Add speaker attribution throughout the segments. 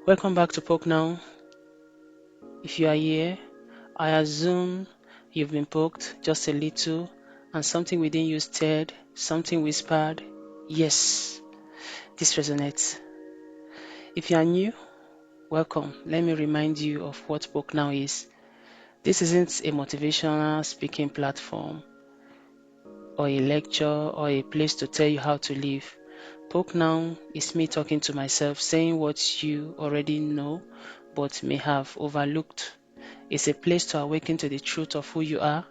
Speaker 1: Welcome back to Poke Now. If you are here, I assume you've been poked just a little and something within you stirred, something whispered, yes, this resonates. If you are new, welcome. Let me remind you of what Poke Now is. This isn't a motivational speaking platform or a lecture or a place to tell you how to live. Poke Now is me talking to myself, saying what you already know but may have overlooked. It's a place to awaken to the truth of who you are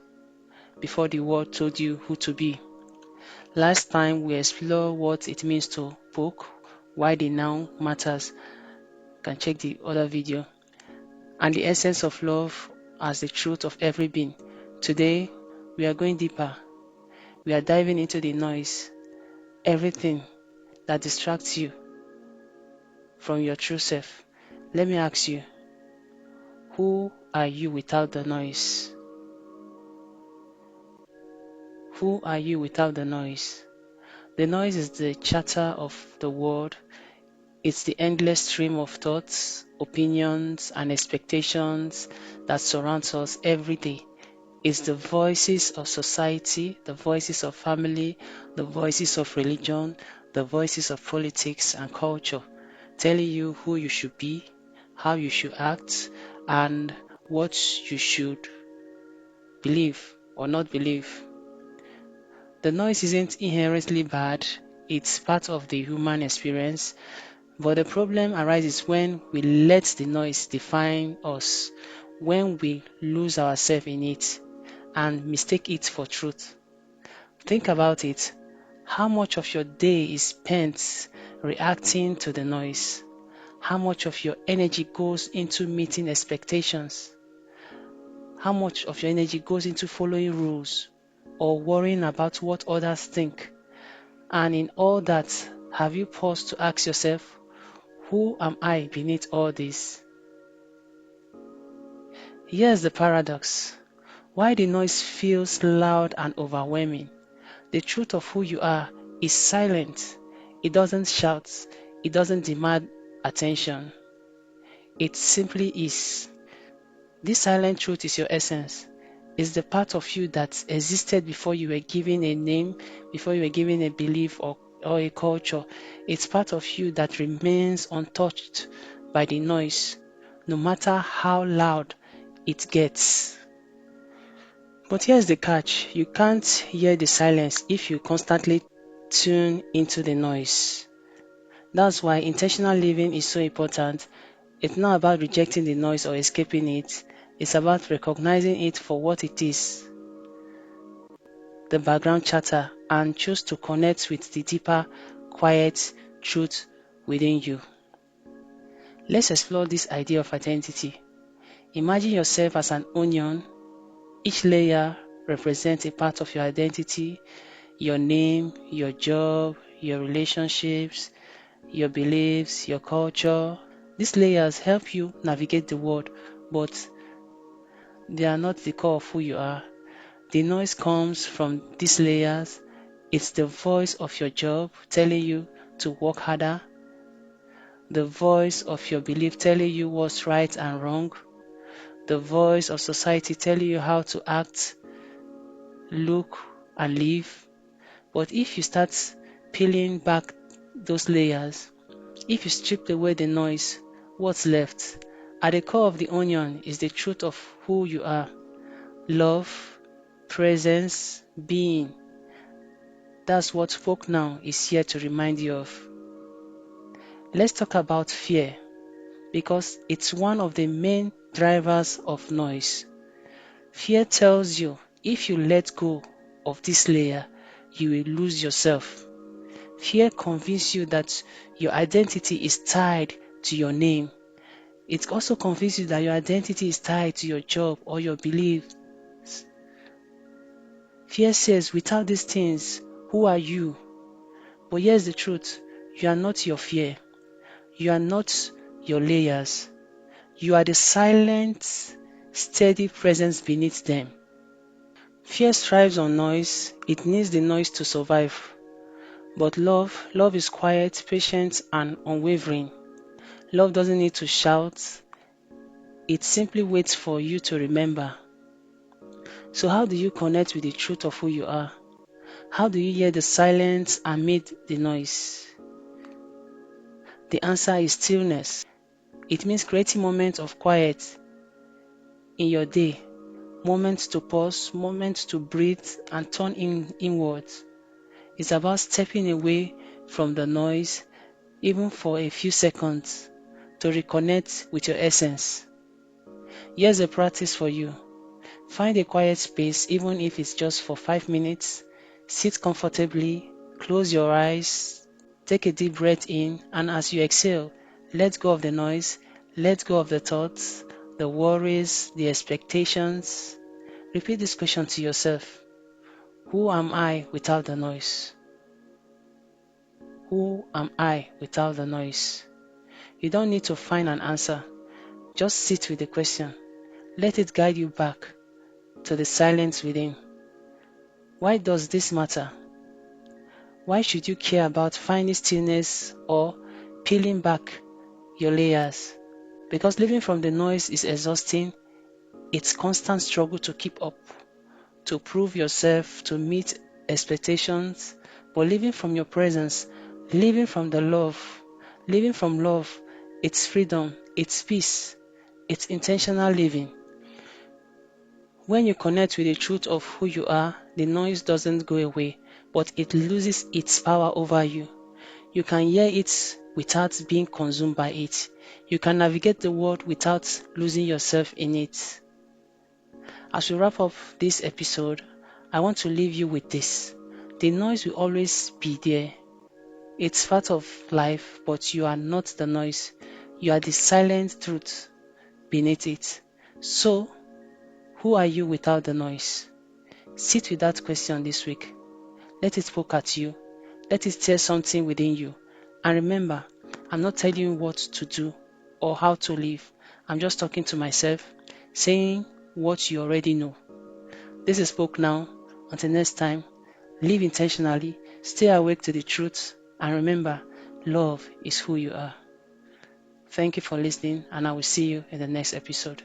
Speaker 1: before the world told you who to be. Last time we explored what it means to poke, why the noun matters. You can check the other video. And the essence of love as the truth of every being. Today we are going deeper. We are diving into the noise, everything that distracts you from your true self. Let me ask you, who are you without the noise? Who are you without the noise? The noise is the chatter of the world. It's the endless stream of thoughts, opinions, and expectations that surrounds us every day. It's the voices of society, the voices of family, the voices of religion, the voices of politics and culture, telling you who you should be, how you should act, and what you should believe or not believe. The noise isn't inherently bad, it's part of the human experience, but the problem arises when we let the noise define us, when we lose ourselves in it and mistake it for truth. Think about it. How much of your day is spent reacting to the noise? How much of your energy goes into meeting expectations? How much of your energy goes into following rules or worrying about what others think? And in all that, have you paused to ask yourself, who am I beneath all this? Here's the paradox. Why the noise feels loud and overwhelming. The truth of who you are is silent. It doesn't shout. It doesn't demand attention. It simply is. This silent truth is your essence. It's the part of you that existed before you were given a name, before you were given a belief or a culture. It's part of you that remains untouched by the noise, no matter how loud it gets. But here's the catch. You can't hear the silence if you constantly tune into the noise. That's why intentional living is so important. It's not about rejecting the noise or escaping it. It's about recognizing it for what it is, the background chatter, and choose to connect with the deeper, quiet truth within you. Let's explore this idea of identity. Imagine yourself as an onion. Each layer represents a part of your identity, your name, your job, your relationships, your beliefs, your culture. These layers help you navigate the world, but they are not the core of who you are. The noise comes from these layers. It's the voice of your job telling you to work harder, the voice of your belief telling you what's right and wrong, the voice of society telling you how to act, look, and live. But if you start peeling back those layers, if you strip away the noise, what's left? At the core of the onion is the truth of who you are. Love, presence, being. That's what Folk Now is here to remind you of. Let's talk about fear, because it's one of the main drivers of noise. Fear tells you if you let go of this layer, you will lose yourself. Fear convinces you that your identity is tied to your name. It also convinces you that your identity is tied to your job or your beliefs. Fear says, without these things, who are you? But here's the truth. You are not your fear. You are not your layers. You are the silent, steady presence beneath them. Fear thrives on noise. It needs the noise to survive. But love is quiet, patient, and unwavering. Love doesn't need to shout, it simply waits for you to remember. So, how do you connect with the truth of who you are? How do you hear the silence amid the noise? The answer is stillness. It means creating moments of quiet in your day, moments to pause, moments to breathe and turn inwards. It's about stepping away from the noise, even for a few seconds, to reconnect with your essence. Here's a practice for you. Find a quiet space, even if it's just for 5 minutes. Sit comfortably, close your eyes, take a deep breath in, and as you exhale, let go of the noise, let go of the thoughts, the worries, the expectations. Repeat this question to yourself. Who am I without the noise? Who am I without the noise? You don't need to find an answer. Just sit with the question. Let it guide you back to the silence within. Why does this matter? Why should you care about finding stillness or peeling back your layers? Because living from the noise is exhausting. It's constant struggle to keep up, to prove yourself, to meet expectations. But living from your presence, living from love, it's freedom, it's peace, it's intentional living. When you connect with the truth of who you are, the noise doesn't go away, but it loses its power over you. You can hear it without being consumed by it. You can navigate the world without losing yourself in it. As we wrap up this episode, I want to leave you with this. The noise will always be there. It's part of life, but you are not the noise. You are the silent truth beneath it. So, who are you without the noise? Sit with that question this week. Let it poke at you. Let it stir something within you. And remember, I'm not telling you what to do or how to live. I'm just talking to myself, saying what you already know. This is Spoke Now. Until next time, live intentionally, stay awake to the truth, and remember, love is who you are. Thank you for listening, and I will see you in the next episode.